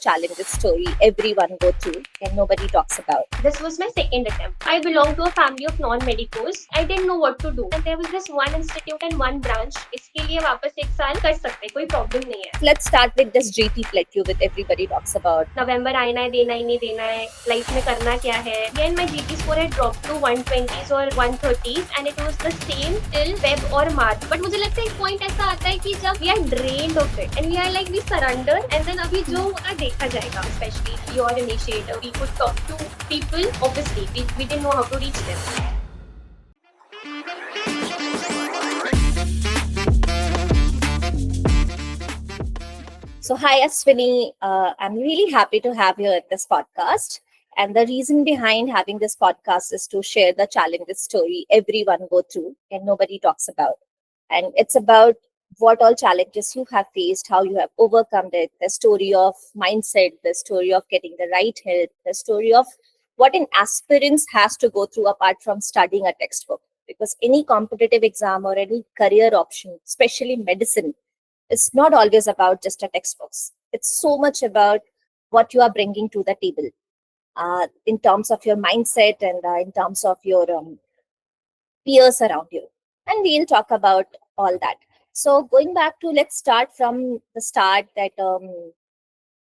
challenges story everyone go through and nobody talks about. This was my second attempt. I belong to a family of non-medicos. I didn't know what to do. And there was this one institute and one branch. इसके लिए वापस एक साल कर सकते हैं, कोई problem नहीं है. Let's start with this JT plateau that everybody talks about. November आना है, देना ही नहीं देना है, life में करना क्या है. Then my GT score had dropped to 120s or 130s and it was the same till Feb or March. But मुझे लगता है एक point ऐसा आता है कि जब we are drained of it and we are like we surrender and then अभी जो होगा देखा जाएगा. Especially your initiator, we could talk to people. Obviously, we didn't know how to reach them. So hi Ashwini, I'm really happy to have you at this podcast. And the reason behind having this podcast is to share the challenges story everyone go through and nobody talks about. And it's about what all challenges you have faced, how you have overcome it, the story of mindset, the story of getting the right help, the story of what an aspirant has to go through apart from studying a textbook. Because any competitive exam or any career option, especially medicine, it's not always about just a textbooks. It's so much about what you are bringing to the table in terms of your mindset and in terms of your peers around you. And we'll talk about all that. So going back to, let's start from the start that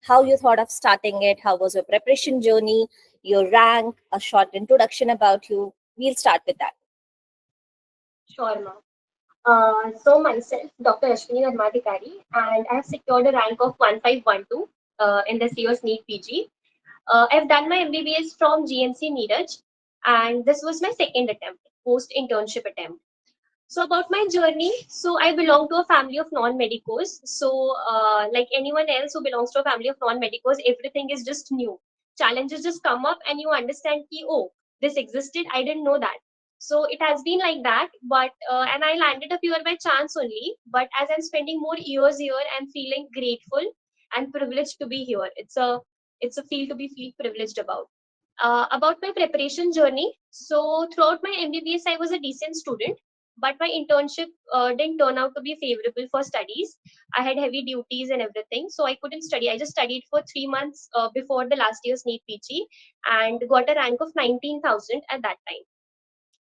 how you thought of starting it, how was your preparation journey, your rank, a short introduction about you. We'll start with that. Sure, ma'am. So myself, Dr. Ashwini, and I have secured a rank of 1512 in this year's NEET PG. I've done my MBBS from GMC Neeraj, and this was my second attempt, post-internship attempt. So about my journey, so I belong to a family of non-medicos. So like anyone else who belongs to a family of non-medicos, everything is just new. Challenges just come up and you understand ki, oh, this existed, I didn't know that. So it has been like that, but and I landed up here by chance only. But as I'm spending more years here, I'm feeling grateful and privileged to be here. It's a feel to be feel privileged about. About my preparation journey, so throughout my MBBS, I was a decent student, but my internship didn't turn out to be favorable for studies. I had heavy duties and everything, so I couldn't study. I just studied for 3 months before the last year's NEET PG and got a rank of 19,000 at that time.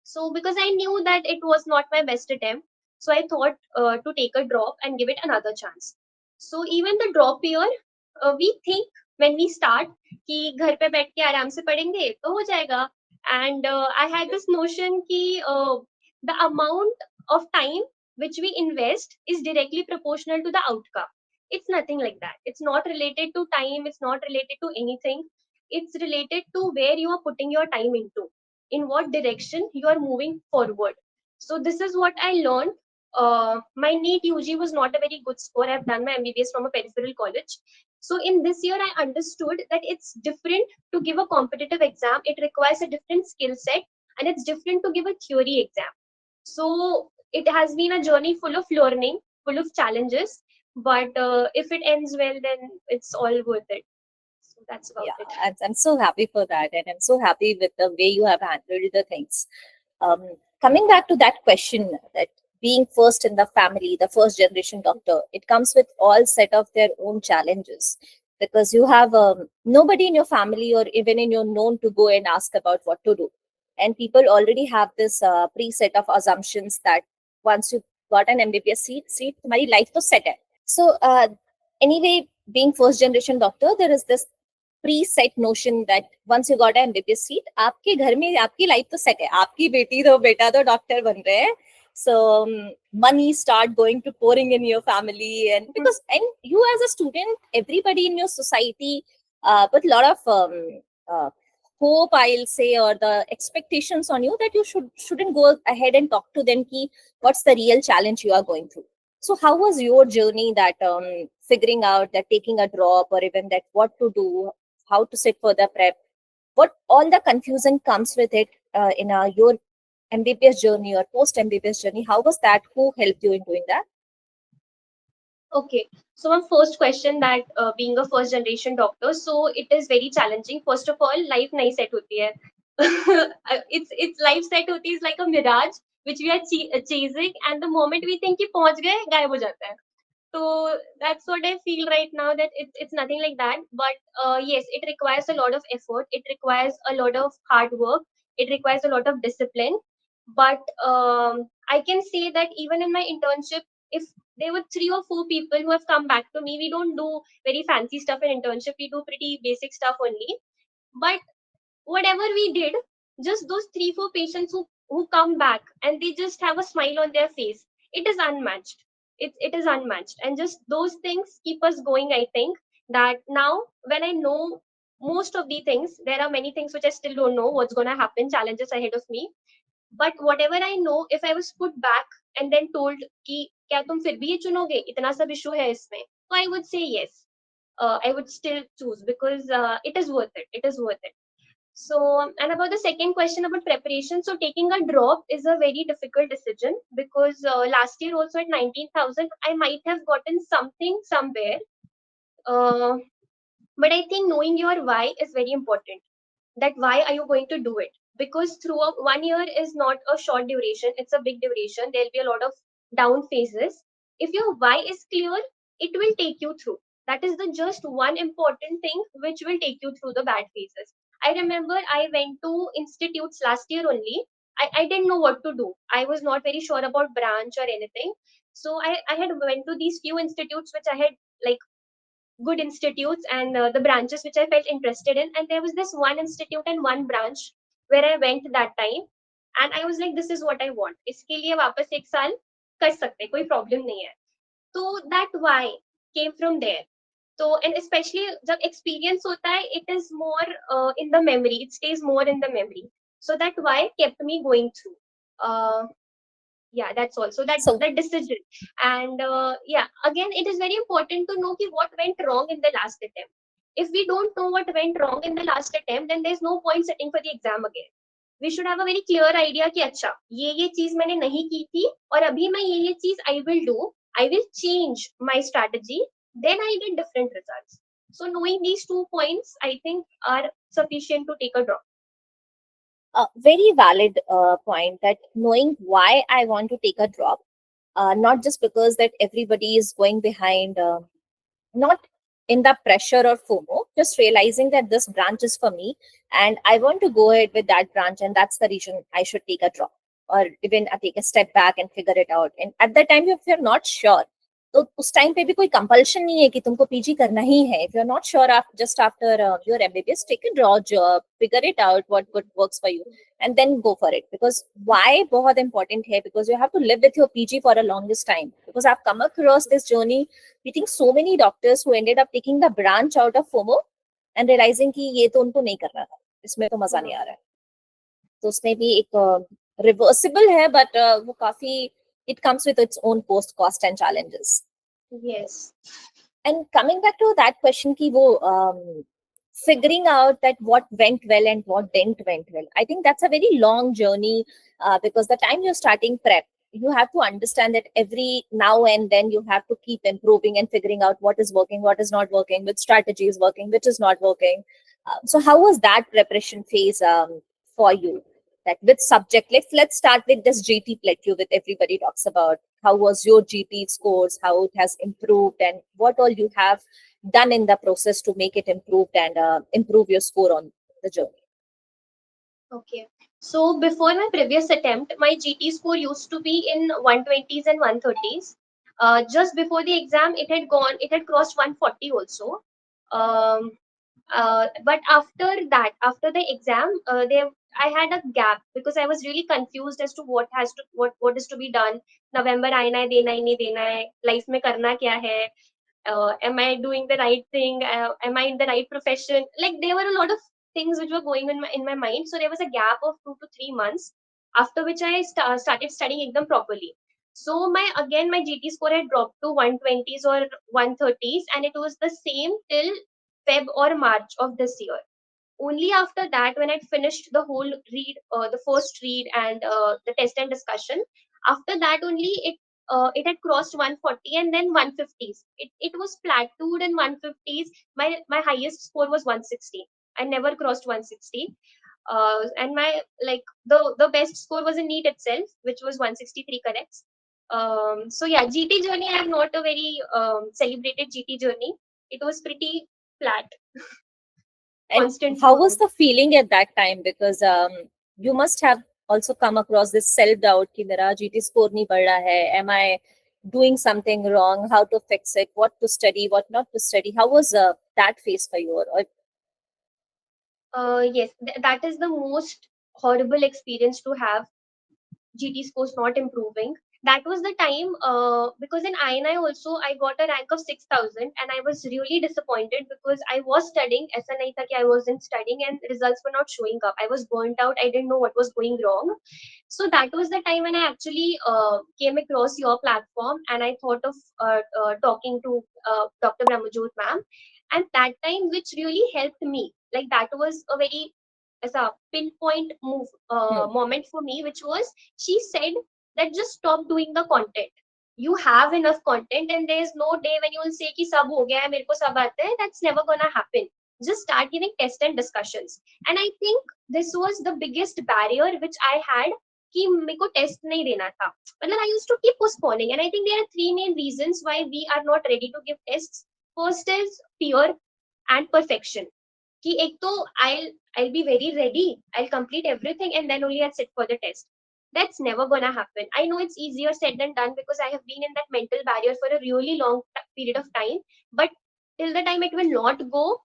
So because I knew that it was not my best attempt, so I thought to take a drop and give it another chance. So even the drop year, we think when we start कि घर पे बैठ के आराम से पढ़ेंगे तो हो जाएगा. And I had this notion कि the amount of time which we invest is directly proportional to the outcome. It's nothing like that. It's not related to time. It's not related to anything. It's related to where you are putting your time into, in what direction you are moving forward. So this is what I learned. My NEET UG was not a very good score. I've done my MBBS from a peripheral college. So in this year, I understood that it's different to give a competitive exam. It requires a different skill set and it's different to give a theory exam. So it has been a journey full of learning, full of challenges. But if it ends well, then it's all worth it. So that's about it. I'm so happy for that. And I'm so happy with the way you have handled the things. Coming back to that question, that being first in the family, the first generation doctor, it comes with all set of their own challenges because you have nobody in your family or even in your known to go and ask about what to do. And people already have this preset of assumptions that once you got an MBBS seat, तुम्हारी life तो set है. So anyway, being first generation doctor, there is this pre-set notion that once you got an MBBS seat, आपके घर में आपकी life तो set है. आपकी बेटी तो बेटा तो doctor बन रहे हैं. So money start going to pouring in your family, and because and you as a student, everybody in your society put a lot of hope, I'll say, or the expectations on you that you shouldn't go ahead and talk to them ki what's the real challenge you are going through. So how was your journey that figuring out that taking a drop or even that what to do, how to sit for the prep, what all the confusion comes with it in your MBBS journey or post MBBS journey? How was that? Who helped you in doing that? Okay, so my first question that being a first generation doctor, so it is very challenging. First of all, life nahi set hoti hai. It's life set hoti is like a mirage which we are chasing, and the moment we think कि पहुंच गए गायब हो जाता है. So that's what I feel right now, that it's nothing like that. But yes, it requires a lot of effort. It requires a lot of hard work. It requires a lot of discipline. But I can say that even in my internship, if there were 3 or 4 people who have come back to me, we don't do very fancy stuff in internship. We do pretty basic stuff only. But whatever we did, just those 3 4 patients who come back and they just have a smile on their face, it is unmatched. It is unmatched, and just those things keep us going. I think that now when I know most of the things, there are many things which I still don't know what's going to happen, challenges ahead of me. But whatever I know, if I was put back and then told कि क्या तुम फिर भी ये चुनोगे, इतना सब issue है इसमें, so I would say yes. I would still choose, because it is worth it. It is worth it. So, and about the second question about preparation, so taking a drop is a very difficult decision, because last year also at 19,000, I might have gotten something somewhere. Uh, but I think knowing your why is very important. That why are you going to do it? Because throughout 1 year is not a short duration, it's a big duration. There'll be a lot of down phases. If your why is clear, it will take you through. That is the just one important thing which will take you through the bad phases. I remember I went to institutes last year only. I didn't know what to do. I was not very sure about branch or anything. So I had went to these few institutes which I had, like, good institutes, and the branches which I felt interested in. And there was this one institute and one branch where I went that time, and I was like, this is what I want. इसके लिए वापस एक साल कर सकते, कोई problem नहीं है. So that why came from there. So, and especially जब experience होता है, it is more in the memory. It stays more in the memory. So that why kept me going through. Uh, yeah, that's also So that decision. And yeah, again, it is very important to know ki what went wrong in the last attempt. If we don't know what went wrong in the last attempt, then there's no point sitting for the exam again. We should have a very clear idea कि अच्छा ये चीज मैंने नहीं की थी, और अभी मैं ये चीज I will do. I will change my strategy, then I get different results. So knowing these 2 points, I think, are sufficient to take a drop. a very valid point, that knowing why I want to take a drop, not just because that everybody is going behind, not in the pressure or FOMO, just realizing that this branch is for me and I want to go ahead with that branch, and that's the reason I should take a drop, or even take a step back and figure it out. And at that time, if you're not sure, तो उस time पे भी कोई compulsion नहीं है कि तुमको PG करना ही है. If you are not sure just after your MBBS, take a drop job, figure it out what works for you, and then go for it. Because why बहुत important है, because you have to live with your PG for a longest time. Because I've come across this journey, meeting so many doctors who ended up taking the branch out of FOMO and realizing कि ये तो उनको नहीं करना था, इसमें तो मजा नहीं आ रहा है. तो उसमें भी एक रिवर्सिबल है, बट वो काफी, it comes with its own post cost and challenges. Yes. And coming back to that question ki wo figuring out that what went well and what didn't went well, I think that's a very long journey, because the time you're starting prep, you have to understand that every now and then you have to keep improving and figuring out what is working, what is not working, which strategy is working, which is not working. So how was that preparation phase for you? That which subject? Let's start with this GT plateau that everybody talks about. How was your GT scores? How it has improved, and what all you have done in the process to make it improved and improve your score on the journey? Okay. So before my previous attempt, my GT score used to be in 120s and 130s. Just before the exam, it had crossed 140 also. Um, but after that, after the exam, I had a gap, because I was really confused as to what is to be done. November आना है, देना ही नहीं देना है, life में करना क्या है, am I doing the right thing? Am I in the right profession? Like, there were a lot of things which were going in my mind. So there was a gap of 2 to 3 months, after which I started studying exam properly. So my GT score had dropped to 120s or 130s, and it was the same till Feb or March of this year. Only after that, when I'd finished the whole read, the first read, and the test and discussion, after that only it had crossed 140 and then 150s. It was plateaued in 150s. My highest score was 160. I never crossed 160. And my, like, the best score was in NEET itself, which was 163 corrects. So yeah, GT journey, I have not a very celebrated GT journey. It was pretty flat, And constant how was flow. the feeling at that time? Because you must have also come across this self-doubt कि मेरा GT score नहीं बढ़ रहा है. Am I doing something wrong? How to fix it? What to study? What not to study? How was that phase for you? Or Yes, that is the most horrible experience to have. GT scores not improving. That was the time because in INI also I got a rank of 6,000 and I was really disappointed because I was studying. ऐसा नहीं था कि I wasn't studying and results were not showing up. I was burnt out. I didn't know what was going wrong. So that was the time when I actually came across your platform and I thought of talking to Dr. Brahmajot ma'am. And that time, which really helped me, like that was a very as a pinpoint moment for me, which was she said that just stop doing the content. You have enough content, and there is no day when you will say कि सब हो गया है, मेरे को सब आता है. That's never gonna happen. Just start giving tests and discussions. And I think this was the biggest barrier which I had कि मेरे को टेस्ट नहीं देना था. मतलब I used to keep postponing, and I think there are three main reasons why we are not ready to give tests. First is fear and perfection. कि एक तो I'll be very ready, I'll complete everything and then only I'll sit for the test. That's never gonna happen. I know it's easier said than done because I have been in that mental barrier for a really long period of time, but till the time it will not go,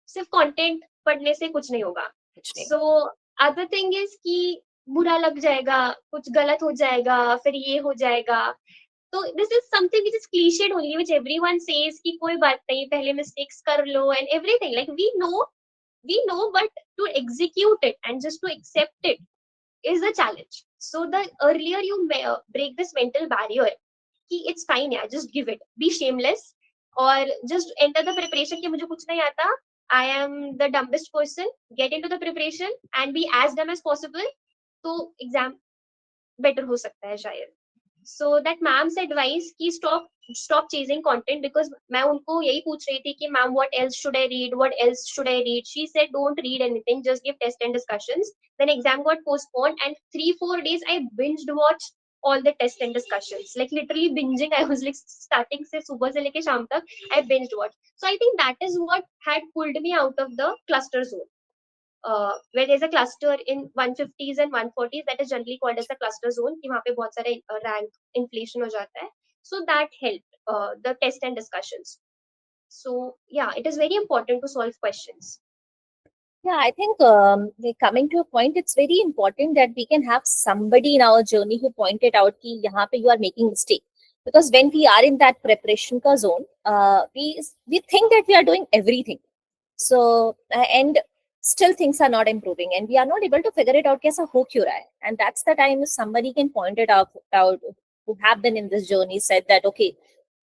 सिर्फ content पढ़ने से कुछ नहीं होगा. So other thing is कि बुरा लग जाएगा, कुछ गलत हो जाएगा, फिर ये हो जाएगा. तो this is something which is clichéd only, which everyone says कि कोई बात नहीं, पहले मिस्टेक्स कर लो and everything. Like we know, but to execute it and just to accept it is a challenge. So the earlier you break this mental barrier कि it's fine, yeah, just give it, be shameless, or just enter the preparation कि मुझे कुछ नहीं आता, I am the dumbest person, get into the preparation and be as dumb as possible, तो exam better हो सकता है शायद. So that ma'am's advice कि stop chasing content, because मैं उनको यही पूछ रही थी कि ma'am what else should I read, what else should I read. She said don't read anything, just give test and discussions. Then exam got postponed and 3-4 days I binged watched all the test and discussions, like literally binging. I was like starting से सुबह से लेके शाम तक I binged watched. So I think that is what had pulled me out of the cluster zone. Where there's a cluster in 150s and 140s, that is generally called as the cluster zone, कि वहाँ पे बहुत सारे rank inflation हो जाता है. So that helped the test and discussions. So yeah, it is very important to solve questions. Yeah, I think coming to a point, it's very important that we can have somebody in our journey who pointed out कि यहाँ पे you are making mistake. Because when we are in that preparation ka zone, we think that we are doing everything. So and still things are not improving, and we are not able to figure it out कैसा हो क्यों रहा है. And that's the time somebody can point it out who have been in this journey, said that okay,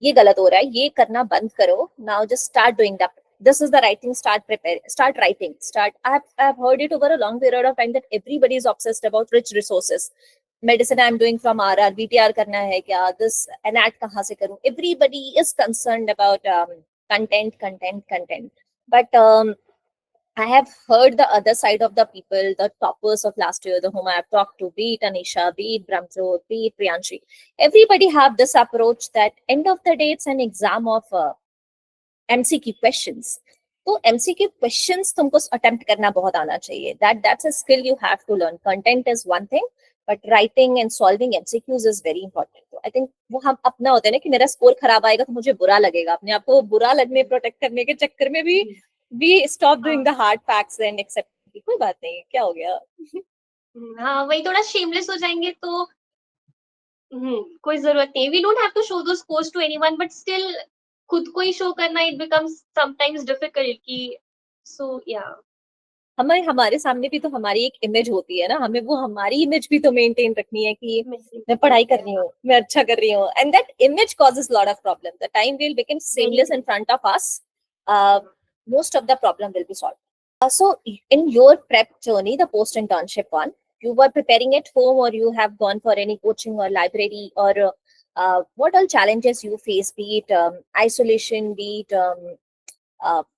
ये गलत हो रहा है, ये करना बंद करो. Now just start doing that. This is the right thing. Start preparing. Start writing. I've heard it over a long period of time that everybody is obsessed about rich resources. Medicine I'm doing from RR, VTR करना है क्या? This NAT कहाँ से करूँ? Everybody is concerned about content. But I have heard the other side of the people, the toppers of last year, the whom I have talked to, be it Anisha, be it Bramjot, be it Priyanshi. Everybody have this approach that end of the day, it's an exam of MCQ questions. तो MCQ questions तुमको attempt करना बहुत आना चाहिए. That's a skill you have to learn. Content is one thing, but writing and solving MCQs is very important. So I think वो हम अपना होता है ना कि मेरा स्कोर खराब आएगा तो मुझे बुरा लगेगा. अपने आप को बुरा लगने प्रोटेक्ट करने के चक्कर में भी we stop doing the hard facts and accept कोई बात नहीं, क्या हो गया. हाँ, वही थोड़ा shameless हो जाएंगे तो कोई जरूरत नहीं. We don't have to show those scores to anyone, but still खुद को ही शो करना it becomes sometimes difficult कि so yeah. हमारे सामने भी तो हमारी एक इमेज होती है ना, हमें वो हमारी इमेज भी तो मेंटेन रखनी है कि मैं पढ़ाई कर रही हूँ, मैं अच्छा कर रही हूँ. And that image causes lot of problem. The time will become seamless in front of us, most of the problem will be solved. So in your prep journey, the post internship one, you were preparing at home or you have gone for any coaching or library, or what all challenges you face, be it isolation, be it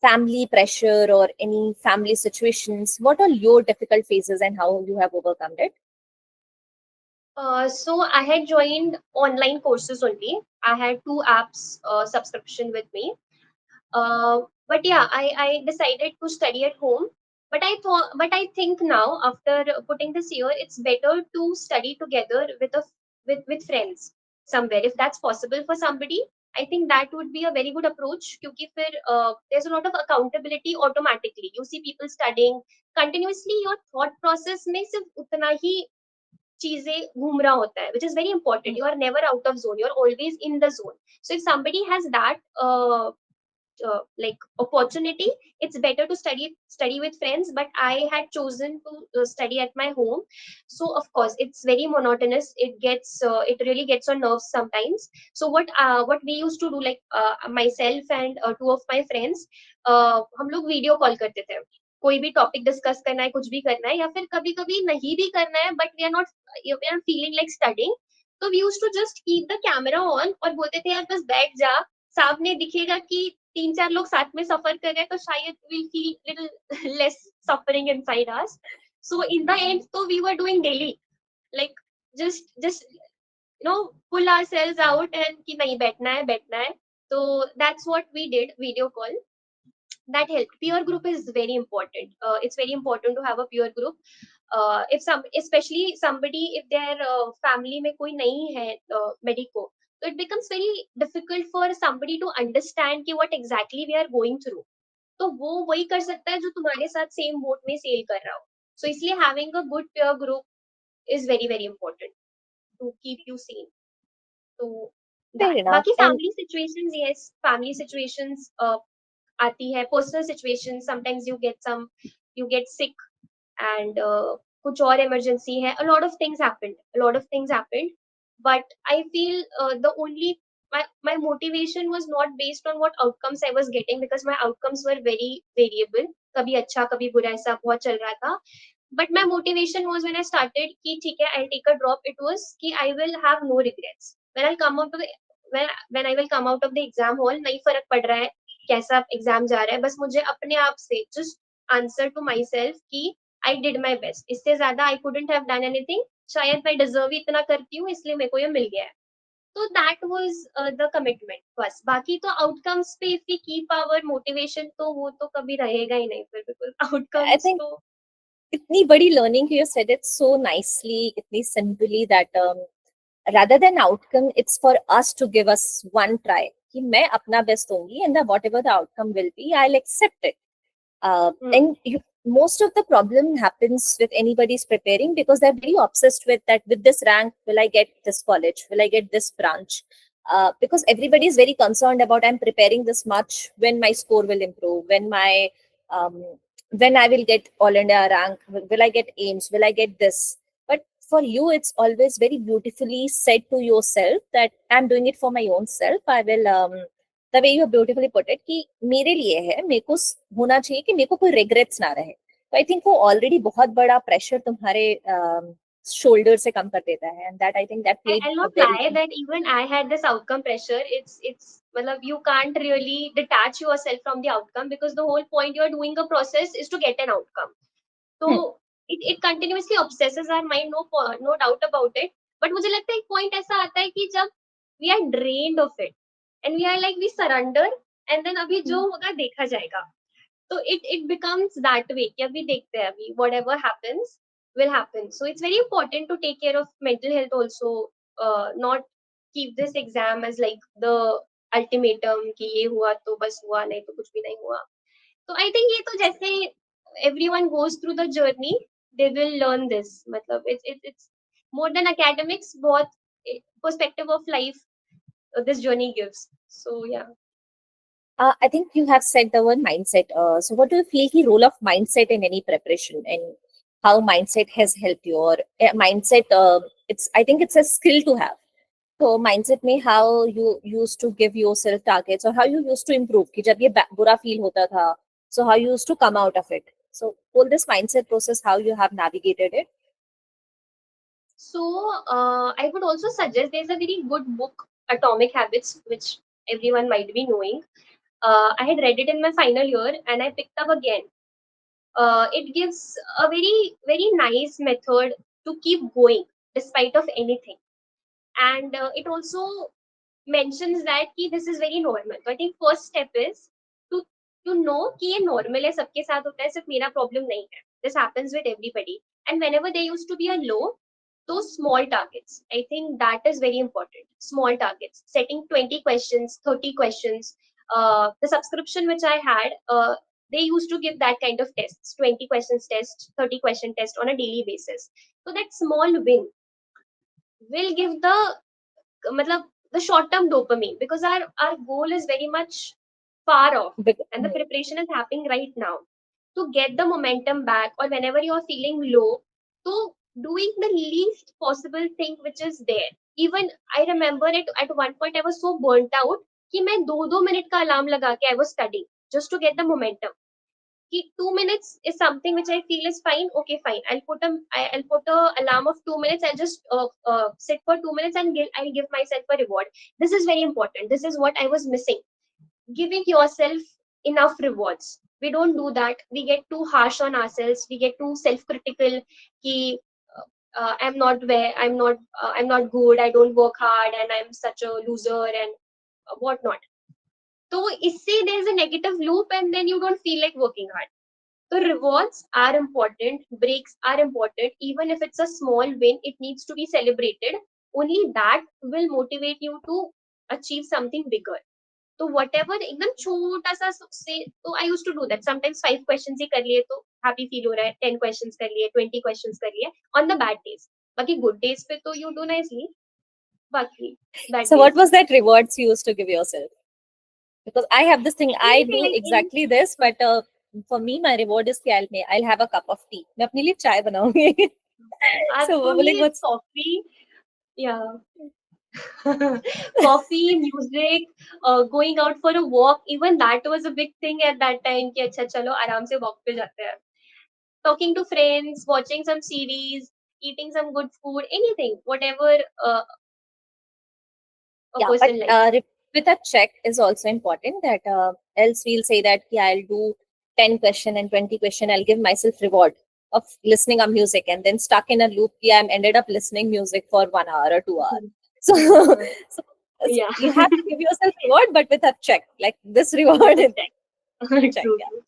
family pressure or any family situations? What are your difficult phases and how you have overcome it? So I had joined online courses only. I had two apps subscription with me. But yeah, I decided to study at home. But I think now after putting this year, it's better to study together with friends somewhere if that's possible for somebody. I think that would be a very good approach क्योंकि फिर there's a lot of accountability automatically. You see people studying continuously, your thought process में सिर्फ उतना ही चीजें घूम रहा होता है, which is very important. You are never out of zone. You're always in the zone. So if somebody has that like opportunity, it's better to study with friends. But I had chosen to study at my home. So of course it's very monotonous. It really gets on nerves sometimes. So what we used to do, like myself and two of my friends, हम लोग video call करते थे. कोई भी topic discuss करना है, कुछ भी करना है, या फिर कभी कभी नहीं भी करना है, but we are feeling like studying, तो we use to just keep the camera on और बोलते थे यार बस बैठ जा, सामने दिखेगा कि तीन चार लोग साथ में सफर कर रहे हैं, तो शायद will feel little less suffering inside us. So in the end तो we were doing daily, like just pull ourselves out and कि नहीं बैठना है, बैठना है. तो that's what we did, video call. That helped. Peer group is very important. It's very important to have a peer group. If some, especially somebody, if their family में कोई नहीं है medico, so it becomes very difficult for somebody to understand कि what exactly we are going through. तो वो वही कर सकता है जो तुम्हारे साथ सेम बोट में सेल कर रहा हो. So इसलिए having a good peer group is very very important to keep you sane. So Fair that. enough. बाकी And family situations, yes, family situations आती है, personal situation, sometimes you get sick and कुछ और emergency है, a lot of things happened. But I feel the only my motivation was not based on what outcomes I was getting, because my outcomes were very variable. कभी अच्छा कभी बुरा, ऐसा बहुत चल रहा था. But my motivation was when I started कि ठीक है, I'll take a drop. It was कि I will have no regrets when I'll come out of the when I will come out of the exam hall. नहीं फर्क पड़ रहा है कैसा एग्जाम जा रहा है, बस मुझे अपने आप से just answer to myself कि आई डिड माई बेस्ट. इससे ज्यादा I couldn't have done anything. शायद मैं डिजर्व ही इतना करती हूँ, इसलिए मेरे को ये मिल गया है. तो दैट वाज द कमिटमेंट. बस बाकी तो आउटकम्स पे if we keep our motivation, तो वो तो कभी रहेगा ही नहीं फिर, बिकॉज I आउटकम्स think तो. इतनी बड़ी learning, you said it so nicely, इतनी simply that rather than outcome, it's for us to give us one try. कि मैं अपना best दूंगी and whatever the outcome will be, I'll accept it. And most of the problem happens with anybody's preparing because they're very obsessed with that. With this rank, will I get this college? Will I get this branch? Because everybody is very concerned about I'm preparing this much. When my score will improve? Um, when I will get all India rank? Will I get aims? Will I get this? But for you, it's always very beautifully said to yourself that I'm doing it for my own self. I will. The way you beautifully put it कि मेरे लिए है, मेरे को होना चाहिए कि मेरे को कोई रिग्रेट्स ना रहे. तो आई थिंक वो ऑलरेडी बहुत बड़ा प्रेशर तुम्हारे शोल्डर से कम कर देता है. And that I think that played I'll a not very. lie that even I had this outcome pressure. It's well, you can't really detach yourself from the outcome, because the whole point you're doing a process is to get an outcome. So it continuously obsesses our mind, no doubt about it. But मुझे लगता है एक point ऐसा आता है कि जब we are drained of it and we are like we surrender, and then अभी जो होगा देखा जाएगा. So it becomes that way कि अभी देखते हैं, अभी whatever happens will happen. So it's very important to take care of mental health also. Not keep this exam as like the ultimatum कि ये हुआ तो बस हुआ, नहीं तो कुछ भी नहीं हुआ. So I think ये तो जैसे everyone goes through the journey, they will learn this. मतलब it's more than academics, बहुत perspective of life this journey gives. So yeah. I think you have said the word mindset. So what do you feel the role of mindset in any preparation, and how mindset has helped you? Or mindset, it's, I think it's a skill to have. So mindset में how you used to give yourself targets, or how you used to improve कि जब ये बुरा feel होता था, so how you used to come out of it. So all this mindset process, how you have navigated it. So I would also suggest there's a very good book, Atomic Habits, which everyone might be knowing. I had read it in my final year and I picked up again. It gives a very, very nice method to keep going. despite of anything. And it also mentions that कि this is very normal. So I think first step is to know कि ये normal है, सबके साथ होता है, सिर्फ मेरा problem नहीं है. This happens with everybody. And whenever there used to be a low, those small targets, I think that is very important. Small targets, setting 20 questions, 30 questions. The subscription which I had, they used to give that kind of tests, 20 questions test, 30 question test on a daily basis. So that small win will give matlab, the short term dopamine, because our goal is very much far off and the preparation is happening right now. To get the momentum back, or whenever you are feeling low, so doing the least possible thing which is there. Even I remember it at one point I was so burnt out कि मैं 2-2 minute का alarm लगा के I was studying just to get the momentum. 2 minutes is something which I feel is fine. Okay, fine. I'll put a alarm of 2 minutes. I'll just sit for 2 minutes and I'll give myself a reward. This is very important. This is what I was missing. Giving yourself enough rewards. We don't do that. We get too harsh on ourselves. We get too self-critical. Ki, I'm not where. I'm not good. I don't work hard, and I'm such a loser and whatnot. So, isse there's a negative loop, and then you don't feel like working hard. So rewards are important, breaks are important. Even if it's a small win, it needs to be celebrated. Only that will motivate you to achieve something bigger. So whatever एकदम छोटा सा say, so I used to do that. Sometimes 5 questions ही कर लिए तो happy feel हो रहा है, 10 questions कर लिए, 20 questions कर लिए on the bad days. बाकी good days पे तो you do nicely. बाकी bad So days. what was that rewards you used to give yourself? Because I have this thing, I do Anything, exactly this, but for me, my reward is कि I'll have a cup of tea. मैं अपने लिए चाय बनाऊंगी. So for me like, it's what's coffee. Yeah. Coffee, music, going out for a walk. Even that was a big thing at that time. कि अच्छा चलो आराम से walk पे जाते हैं. Talking to friends, watching some series, eating some good food, anything, whatever a yeah, but person likes. with a check is also important that else we'll say that yeah, I'll do 10 question and 20 question. I'll give myself reward of listening a music and then stuck in a loop. Yeah, I'm ended up listening music for 1 hour or 2 hours. So, so Yeah. you have to give yourself reward, but with a check, like this reward is check. True. Yeah.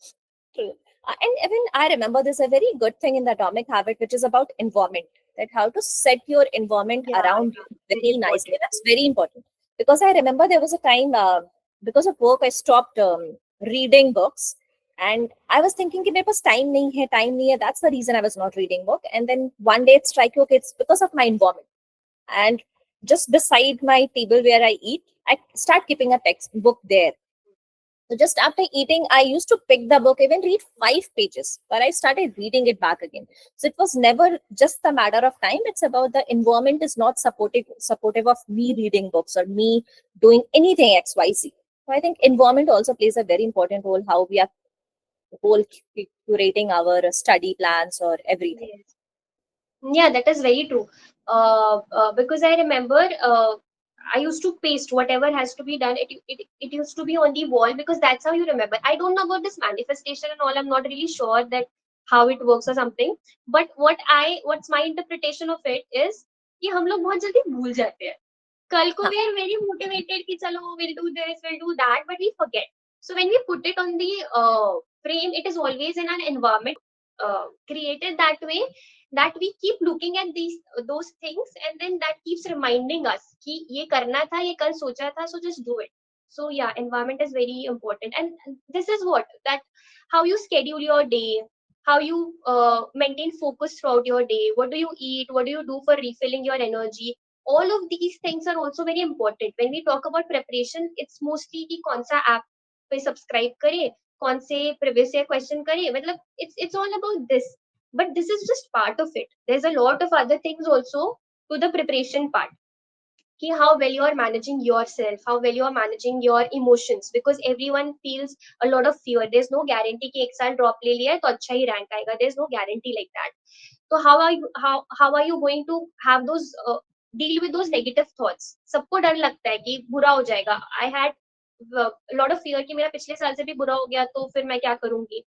True. And even I remember there's a very good thing in the Atomic Habit, which is about environment, that how to set your environment Yeah, around you very very nicely. important. That's very important. Because I remember there was a time, because of work, I stopped reading books. And I was thinking, कि मेरे पास time नहीं है. That's the reason I was not reading book. And then one day it struck me, okay, it's because of my environment. And just beside my table where I eat, I start keeping a textbook there. So just after eating, I used to pick the book, even read 5 pages, but I started reading it back again. So it was never just a matter of time. It's about the environment is not supportive of me reading books or me doing anything XYZ. So I think environment also plays a very important role, how we are whole curating our study plans or everything. Yes. Yeah, that is very true. Because I remember I used to paste whatever has to be done. It used to be on the wall because that's how you remember. I don't know about this manifestation and all. I'm not really sure that how it works or something. But what's my interpretation of it is कि हम लोग बहुत जल्दी भूल जाते हैं. कल को हाँ, we are very motivated कि चलो we'll do this, we'll do that, but we forget. So when we put it on the frame, it is always in an environment created that way that we keep looking at those things, and then that keeps reminding us कि ये करना था, ये कल सोचा था, so just do it. So yeah, environment is very important, and this is what that how you schedule your day, how you maintain focus throughout your day, what do you eat, what do you do for refilling your energy. All of these things are also very important. When we talk about preparation, it's mostly कि कौन सा app पे subscribe करे, कौन से previous year question करे, मतलब it's all about this. But this is just part of it. There's a lot of other things also to the preparation part. Ki how well you are managing yourself, how well you are managing your emotions, because everyone feels a lot of fear. There's no guarantee कि एक साल drop ले लिया है तो अच्छा ही rank आएगा. There's no guarantee like that. So how are you going to have those deal with those negative thoughts? सबको डर लगता है कि बुरा हो जाएगा. I had a lot of fear कि मेरा पिछले साल से भी बुरा हो गया तो फिर मैं क्या करूंगी.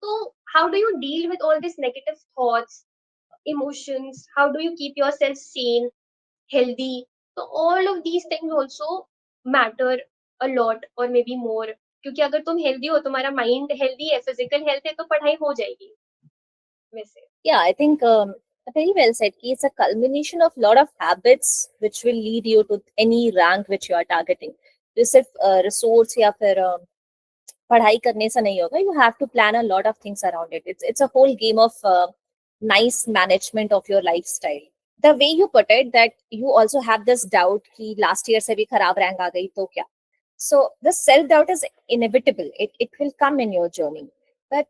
So how do you deal with all these negative thoughts? emotions, how do you keep yourself sane, healthy. So all of these things also matter a lot or maybe more. क्योंकि अगर तुम हेल्दी हो, तुम्हारा mind healthy है, physical health है, तो पढ़ाई हो जाएगी वैसे. Yeah, I think very well said. Ki it's a culmination of lot of habits which will lead you to any rank which you are targeting. तो सिर्फ resource या फिर पढ़ाई करने से नहीं होगा. You have to plan a lot of things around it. It's a whole game of nice management of your lifestyle. The way you put it, that you also have this doubt कि last year से भी खराब rank आ गई तो क्या. So the self doubt is inevitable. It will come in your journey. But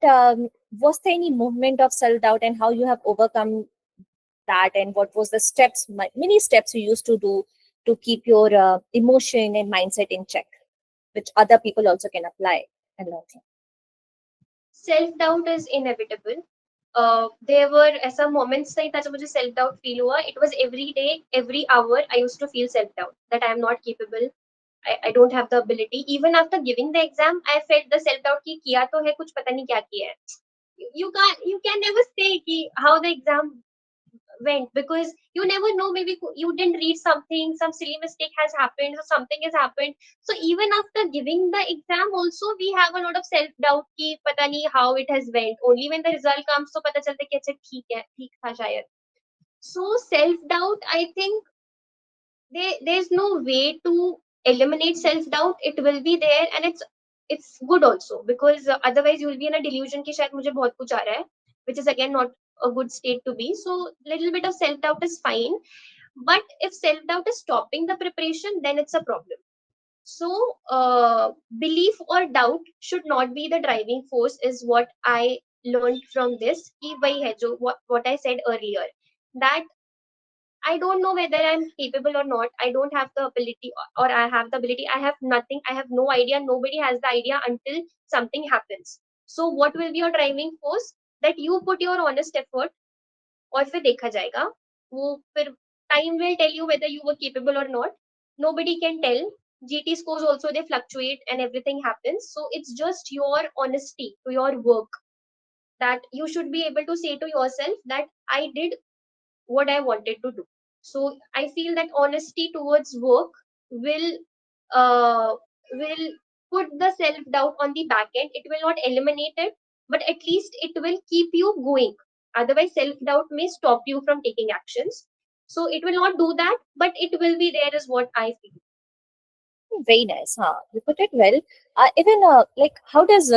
was there any movement of self doubt, and how you have overcome that, and what was the steps, many steps you used to do to keep your emotion and mindset in check, which other people also can apply and learn from? Self doubt is inevitable. There were ऐसा moments नहीं था जब मुझे self doubt feel हुआ. It was every day, every hour I used to feel self doubt that I am not capable. I don't have the ability. Even after giving the exam, I felt the self doubt कि किया तो है, कुछ पता नहीं क्या किया है. You can never say कि how the exam went, because you never know, maybe you didn't read something, some silly mistake has happened, or something has happened. So even after giving the exam also, we have a lot of self doubt कि पता नहीं how it has went. Only when the result comes तो पता चलता है कि अच्छा ठीक है, ठीक था शायद. So self doubt, I think there's no way to eliminate self doubt. It will be there, and it's good also, because otherwise you will be in a delusion कि शायद मुझे बहुत कुछ आ रहा है, which is again not a good state to be. So little bit of self doubt is fine, but if self doubt is stopping the preparation, then it's a problem. So belief or doubt should not be the driving force, is what I learned from this. कि वही है जो what I said earlier, that I don't know whether I'm capable or not. I don't have the ability, or I have the ability. I have nothing. I have no idea. Nobody has the idea until something happens. So what will be your driving force? That you put your honest effort, और फिर देखा जाएगा. वो फिर time will tell you whether you were capable or not. Nobody can tell. GT scores also, they fluctuate and everything happens. So it's just your honesty to your work, that you should be able to say to yourself that I did what I wanted to do. So I feel that honesty towards work uh, will put the self doubt on the back end. It will not eliminate it, but at least it will keep you going. Otherwise, self doubt may stop you from taking actions. So it will not do that, but it will be there, is what I feel. Very nice, huh? You put it well. Even like, how does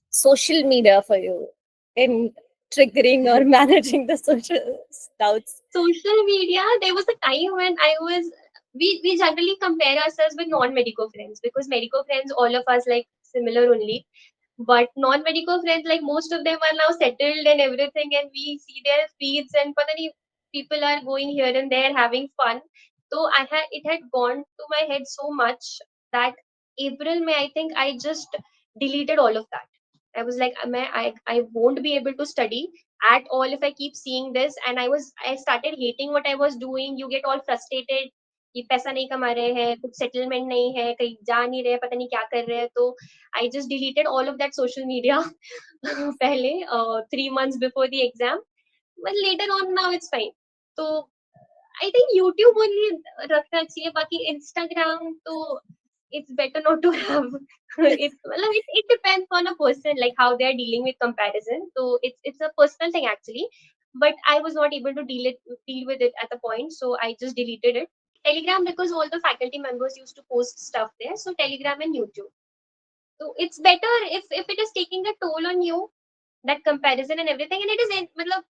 social media for you in triggering or managing the social doubts? Social media, there was a time when we generally compare ourselves with non-medico friends, because medico friends, all of us like similar only. But non-medico friends, like most of them are now settled and everything, and we see their feeds, and pata nahi, people are going here and there having fun. So it had gone to my head so much that April, May, I think I just deleted all of that. I was like, I won't be able to study at all if I keep seeing this. And I started hating what I was doing. You get all frustrated कि पैसा नहीं कमा रहे हैं, कुछ settlement नहीं है, कहीं जा नहीं रहे, पता नहीं क्या कर रहे हैं. तो I just deleted all of that social media पहले 3 months before the exam, but later on now it's fine. तो I think YouTube only रखना चाहिए, बाकी Instagram तो it's better not to have. It depends on a person, like how they are dealing with comparison. So it's a personal thing actually, but I was not able to deal with it at the point, so I just deleted it. Telegram, because all the faculty members used to post stuff there, so Telegram and YouTube. So it's better if it is taking a toll on you, that comparison and everything, and it is मतलब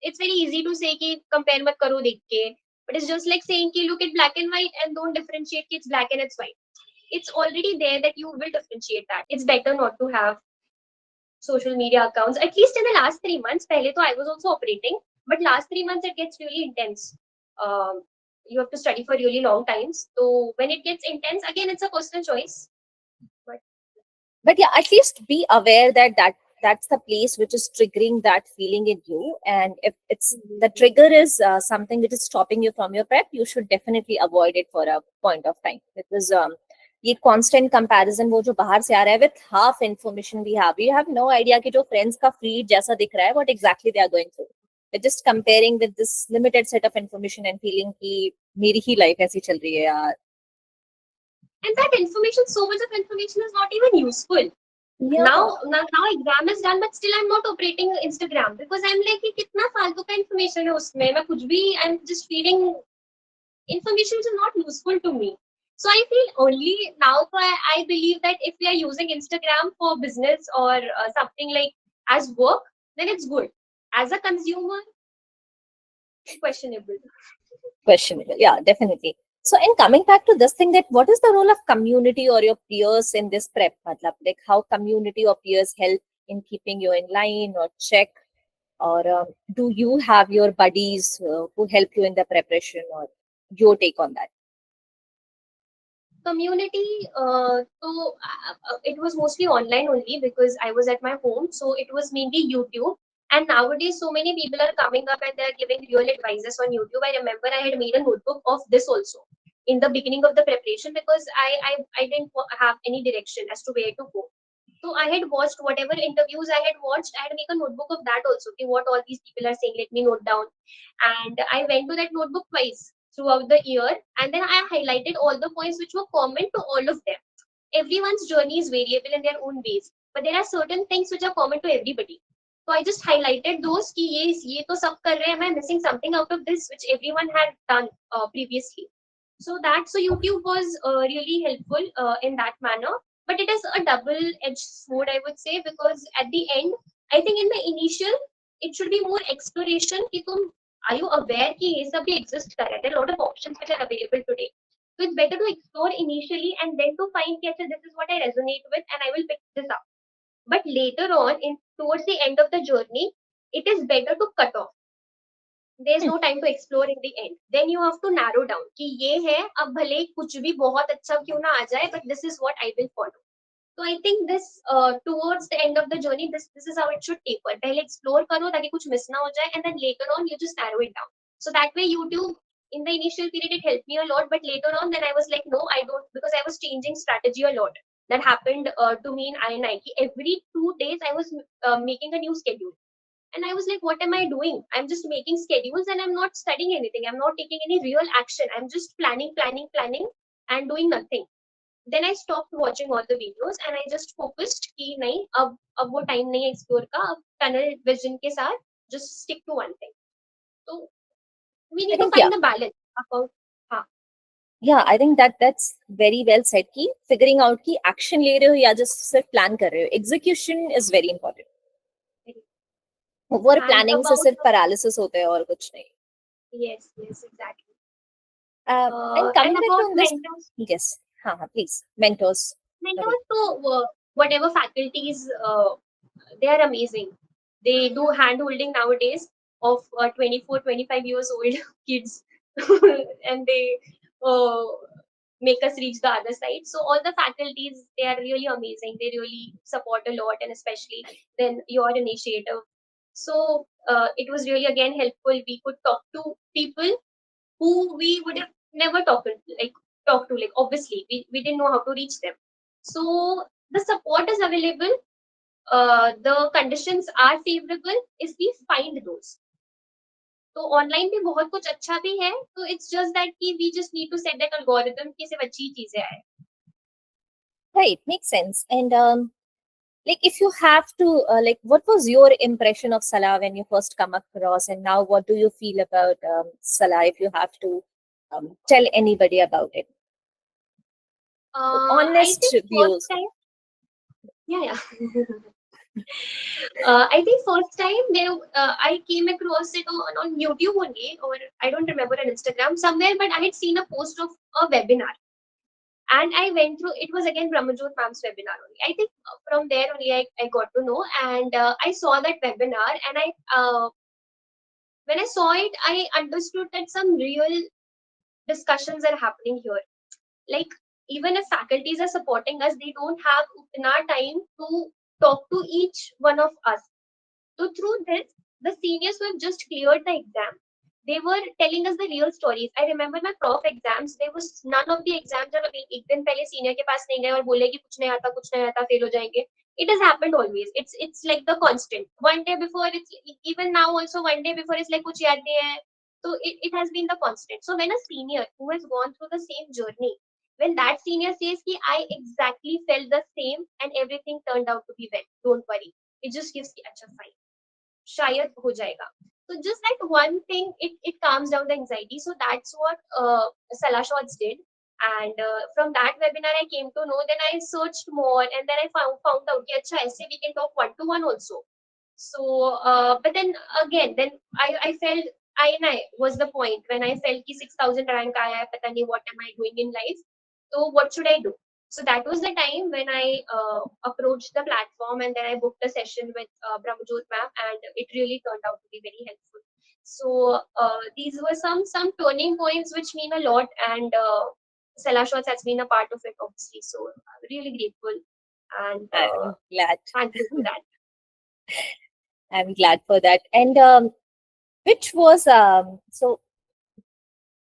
it's very easy to say कि compare मत करो देख के, but it's just like saying कि look at black and white and don't differentiate कि it's black and it's white. It's already there that you will differentiate that. It's better not to have social media accounts, at least in the last 3 months. Pehle to I was also operating, but last 3 months it gets really intense. You have to study for really long times. So when it gets intense, again, it's a personal choice. But yeah, at least be aware that that's the place which is triggering that feeling in you. And if it's the trigger is something which is stopping you from your prep, you should definitely avoid it for a point of time. Because ये constant comparison वो जो बाहर से आ रहा है with half information we have no idea कि जो friends का feed जैसा दिख रहा है what exactly they are going through. We're just comparing with this limited set of information and feeling कि मेरी ही life ऐसी चल रही है यार. And that information, so much of information is not even useful. Yeah. Now exam is done, but still I'm not operating Instagram because I'm like कि कितना फालतू का information है उसमें, मैं कुछ भी, I'm just feeding information which is not useful to me. So I feel only now I believe that if we are using Instagram for business or something like as work, then it's good. As a consumer, questionable. Questionable, yeah, definitely. So in coming back to this thing, that what is the role of community or your peers in this prep? Matlab, like how community or peers help in keeping you in line or check, or do you have your buddies who help you in the preparation, or your take on that? Community, so it was mostly online only because I was at my home, so it was mainly YouTube. And nowadays so many people are coming up and they're giving real advices on YouTube. I remember I had made a notebook of this also in the beginning of the preparation because I didn't have any direction as to where to go. So I had watched whatever interviews I had watched. I had made a notebook of that also. Okay, what all these people are saying, let me note down. And I went to that notebook twice throughout the year, and then I highlighted all the points which were common to all of them. Everyone's journey is variable in their own ways, but there are certain things which are common to everybody. So I just highlighted those कि ये तो सब कर रहे हैं, I'm missing something out of this which everyone had done previously. So YouTube was really helpful in that manner, but it is a double-edged sword, I would say, because at the end, I think in the initial, it should be more exploration. कि तुम are you aware कि ये सब भी exist कर रहा है? There are a lot of options which are available today. So it's better to explore initially and then to find कि अच्छा, this is what I resonate with and I will pick this up. But later on, towards the end of the journey, it is better to cut off. There's no time to explore in the end. Then you have to narrow down कि ये है, अब भले कुछ भी बहुत अच्छा क्यों ना आ जाए, but this is what I will follow. So I think this towards the end of the journey, this is how it should taper. पहले explore करो ताकि कुछ miss ना हो जाए, and then later on you just narrow it down. So that way YouTube in the initial period it helped me a lot, but later on then I was like no, I don't, because I was changing strategy a lot. That happened to me in INI. Every 2 days I was making a new schedule. And I was like, what am I doing? I'm just making schedules and I'm not studying anything. I'm not taking any real action. I'm just planning and doing nothing. Then I stopped watching all the videos and I just focused कि नहीं, अब वो time नहीं है explore का, अब tunnel vision के साथ just stick to one thing. So we need to find the balance about. Yeah, I think that's very well said. कि figuring out कि action ले रहे हो या just सिर्फ plan कर रहे हो. Execution is very important. Over planning से सिर्फ paralysis होते हैं और कुछ नहीं. Yes, exactly. And coming back to this, mentors. yes, please, mentors. So whatever faculties, they are amazing. They do hand holding nowadays of 24, 25 years old kids, and they make us reach the other side. So all the faculties, they are really amazing. They really support a lot, and especially then your initiative. So it was really again helpful. We could talk to people who we would have never talked to. Like obviously, we didn't know how to reach them. So the support is available. The conditions are favorable if we find those. तो online भी बहुत कुछ अच्छा भी है, तो it's just that कि we just need to set that algorithm कि सिर्फ अच्छी चीजें आए. Right, makes sense. And like if you have to like, what was your impression of Salaah when you first come across, and now what do you feel about Salaah if you have to tell anybody about it? Honest views. Yeah. I think first time I came across it on YouTube only, or I don't remember on Instagram somewhere, but I had seen a post of a webinar. And I went through, it was again Brahmajot ma'am's webinar only. I think from there only I got to know, and I saw that webinar, and when I saw it, I understood that some real discussions are happening here. Like even if faculties are supporting us, they don't have enough time to talk to each one of us. So through this, the seniors who have just cleared the exam, they were telling us the real stories. I remember my prof exams, there was none of the exams जब एक दिन पहले senior के पास नहीं गए और बोले कि कुछ नहीं आता fail हो जाएंगे. It has happened always. It's like the constant. One day before, it's even now also, one day before it's like kuch yaad nahi hai. So it has been the constant. So when a senior who has gone through the same journey, when that senior says ki I exactly felt the same and everything turned out to be well, don't worry. It just gives ki acha fine. शायद हो जाएगा. So just that one thing, it calms down the anxiety. So that's what Salaah Shots did. And from that webinar, I came to know. Then I searched more, and then I found out that acha, we can talk one to one also. So, but then again, then I felt INI was the point when I felt ki 6,000 rank aaya hai, pata nahi what am I doing in life. So what should I do? So that was the time when I approached the platform, and then I booked a session with Brahmajot ma'am, and it really turned out to be very helpful. So these were some turning points which mean a lot, and Salaah Shots has been a part of it, obviously. So I'm really grateful and I'm glad. thankful for that. I'm glad for that. And which was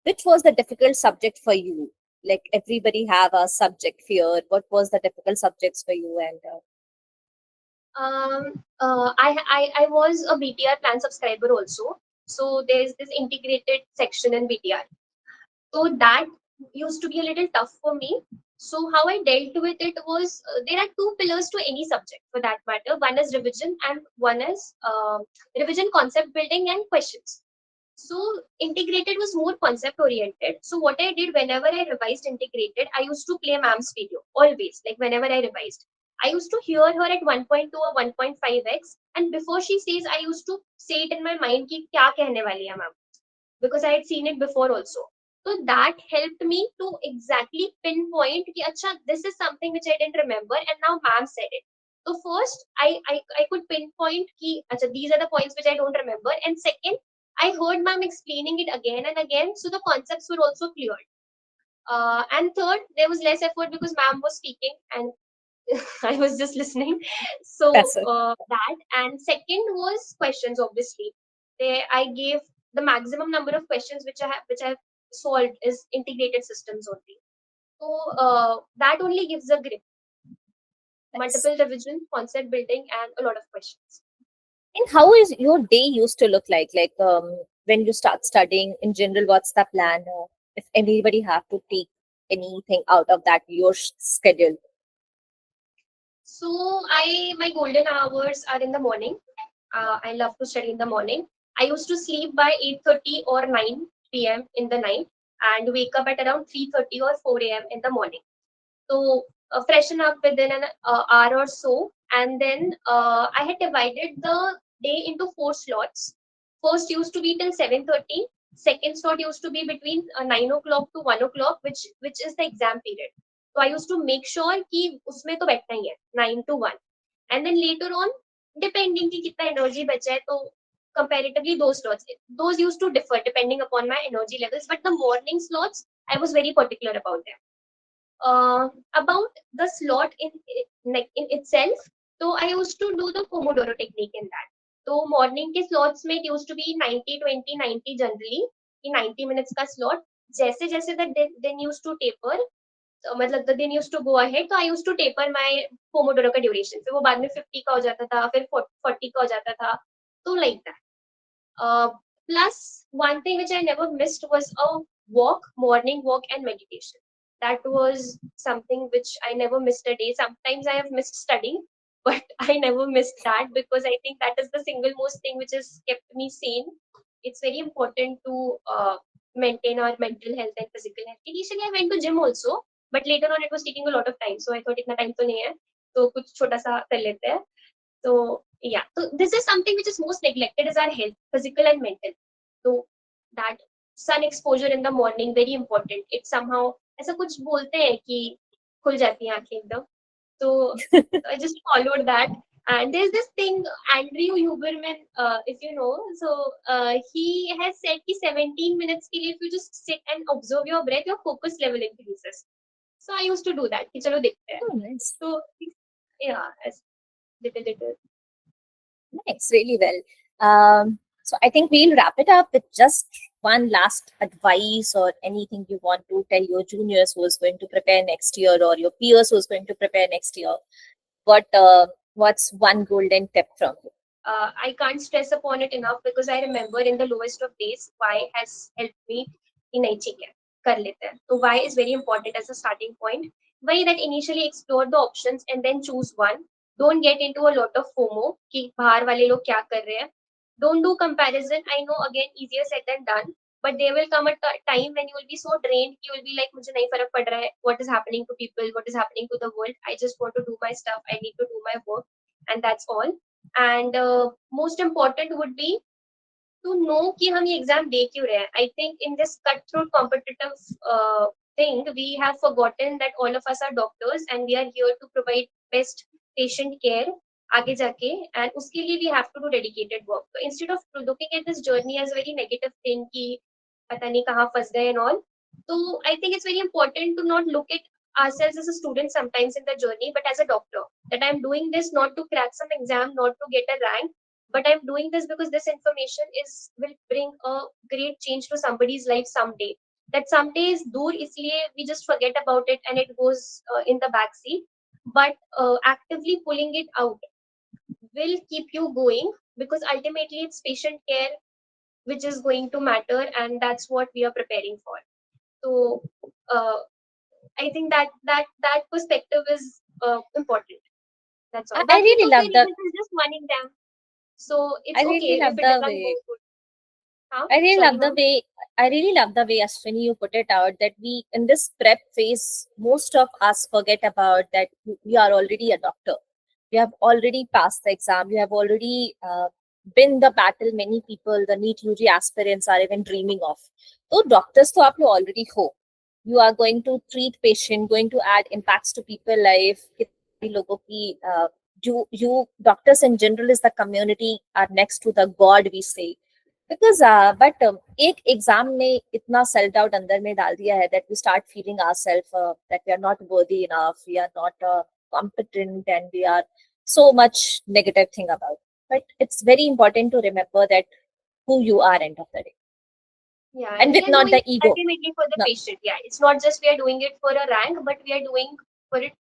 which was the difficult subject for you? Like everybody have a subject fear. What was the difficult subjects for you? And I was a BTR plan subscriber also. So there's this integrated section in BTR. So that used to be a little tough for me. So how I dealt with it was, there are two pillars to any subject for that matter. One is revision, and one is revision, concept building, and questions. So integrated was more concept oriented. So what I did whenever I revised integrated, I used to play ma'am's video always. Like whenever I revised, I used to hear her at 1.2 or 1.5x, and before she says, I used to say it in my mind ki kya kehne wali hai ma'am, because I had seen it before also. So that helped me to exactly pinpoint ki acha, this is something which I didn't remember, and now ma'am said it. So first, I could pinpoint ki acha, these are the points which I don't remember, and second, I heard ma'am explaining it again and again, so the concepts were also cleared. And third, there was less effort because ma'am was speaking and I was just listening. So that's it. that, and second was questions. Obviously, I gave the maximum number of questions which I have solved is integrated systems only. So that only gives a grip. Nice. Multiple revision, concept building, and a lot of questions. And how is your day used to look like? Like when you start studying in general, what's the plan? If anybody have to take anything out of that, your schedule. So my golden hours are in the morning. I love to study in the morning. I used to sleep by 8:30 or 9 p.m. in the night and wake up at around 3:30 or 4 a.m. in the morning. So freshen up within an hour or so, and then I had divided the day into 4 slots. First used to be till 7:30. Second slot used to be between 9 o'clock to 1 o'clock, which is the exam period. So I used to make sure कि उसमें तो बैठना ही है 9 to 1, and then later on, depending कि कितना energy बचा है, तो comparatively those slots, those used to differ depending upon my energy levels. But the morning slots, I was very particular about them. About the slot in itself, so I used to do the Pomodoro technique in that. So morning के slots में it used to be 90-20-90 generally, in 90 minutes का slot. जैसे जैसे the दिन used to taper, मतलब the दिन used to go ahead, so I used to taper my Pomodoro का duration. फिर वो बाद में 50 का हो जाता था, फिर 40 का हो जाता था, so like that. Plus, one thing which I never missed was a morning walk, and meditation. That was something which I never missed a day. Sometimes I have missed studying, but I never missed that because I think that is the single most thing which has kept me sane. It's very important to maintain our mental health and physical health. Initially, I went to gym also, but later on it was taking a lot of time. So I thought इतना time तो नहीं है, तो कुछ छोटा सा कर लेते हैं. So yeah, so this is something which is most neglected is our health, physical and mental. So that sun exposure in the morning very important. It somehow ऐसा कुछ बोलते हैं कि खुल जाती हैं आंखें एकदम. So I just followed that. And there's this thing, Andrew Huberman, if you know, so he has said कि 17 minutes के लिए if you just sit and observe your breath, your focus level increases. So I used to do that. कि चलो देखते हैं. Oh, nice. So yeah, little. Nice, really well. So I think we'll wrap it up with just one last advice or anything you want to tell your juniors who is going to prepare next year or your peers who is going to prepare next year. what's one golden tip from you? I can't stress upon it enough because I remember in the lowest of days, why has helped me in NEET kar lete hain. So why is very important as a starting point. Why that initially explore the options and then choose one. Don't get into a lot of FOMO कि बाहर वाले लोग क्या कर रहे हैं. Don't do comparison. I know again easier said than done. But there will come a time when you will be so drained, you will be like, मुझे नहीं फर्क पड़ रहा है. What is happening to people? What is happening to the world? I just want to do my stuff. I need to do my work, and that's all. And most important would be to know कि हम ये exam दे क्यों रहे हैं. I think in this cutthroat competitive thing, we have forgotten that all of us are doctors and we are here to provide best patient care आगे जाके, and उसके लिए we have to do dedicated work. So instead of looking at this journey as a very negative thing कि पता नहीं कहाँ फंस गए and all, so I think it's very important to not look at ourselves as a student sometimes in the journey, but as a doctor, that I'm doing this not to crack some exam, not to get a rank, but I'm doing this because this information will bring a great change to somebody's life someday. That someday is dur, isliye we just forget about it and it goes in the backseat. But actively pulling it out will keep you going, because ultimately it's patient care which is going to matter, and that's what we are preparing for. So uh, I think that perspective is important. That's all. I But it's really okay. love the This is just one exam, so it's I really okay if love it the doesn't way go good. Huh? I really Sorry, love the ma'am. way I really love the way Ashwini you put it out, that we in this prep phase, most of us forget about that we are already a doctor. We have already passed the exam. We have already been the battle many people, the NEET UG aspirants are even dreaming of. So doctors to aap log already ho. You are going to treat patient, going to add impacts to people life. कितने लोगों की you doctors in general is the community are next to the God, we say. Because but एक exam ने इतना self doubt अंदर में डाल दिया है that we start feeling ourselves that we are not worthy enough, we are not competent, and we are so much negative thing about. But it's very important to remember that who you are end of the day, Yeah, and and we with are not doing the it ego. ultimately for the No, patient. Yeah, it's not just we are doing it for a rank, but we are doing for it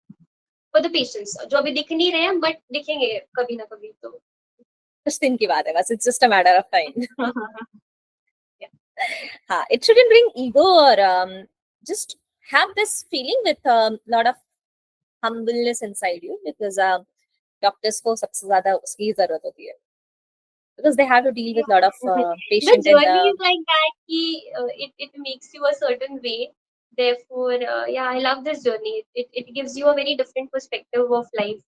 for the patients. जो अभी दिख नहीं रहे हैं, but दिखेंगे कभी ना कभी तो. कुछ दिन की बात है बस. It's just a matter of time. Yeah. It shouldn't bring ego or just have this feeling with a lot of humbleness inside you, because doctors को सबसे ज़्यादा उसकी ज़रूरत होती है, because they have to deal with a lot of The patient and journey is like that. It makes you a certain way. Therefore, yeah, I love this journey. It gives you a very different perspective of life.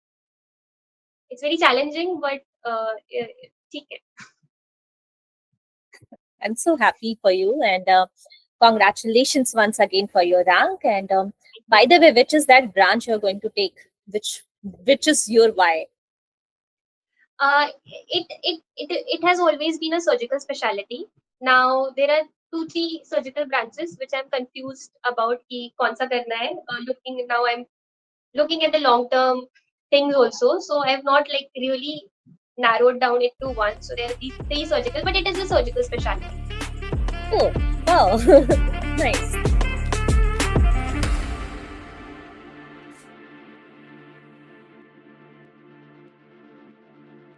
It's very challenging, but ठीक है. I'm so happy for you, and congratulations once again for your rank. And by the way, which is that branch you're going to take? Which is your why? It has always been a surgical specialty. Now there are 2-3 surgical branches which I'm confused about कि कौन सा करना है. I'm looking at the long term things also. So I have not like really narrowed down it to one. So there are these 3 surgical, but it is a surgical specialty. Oh, wow, nice.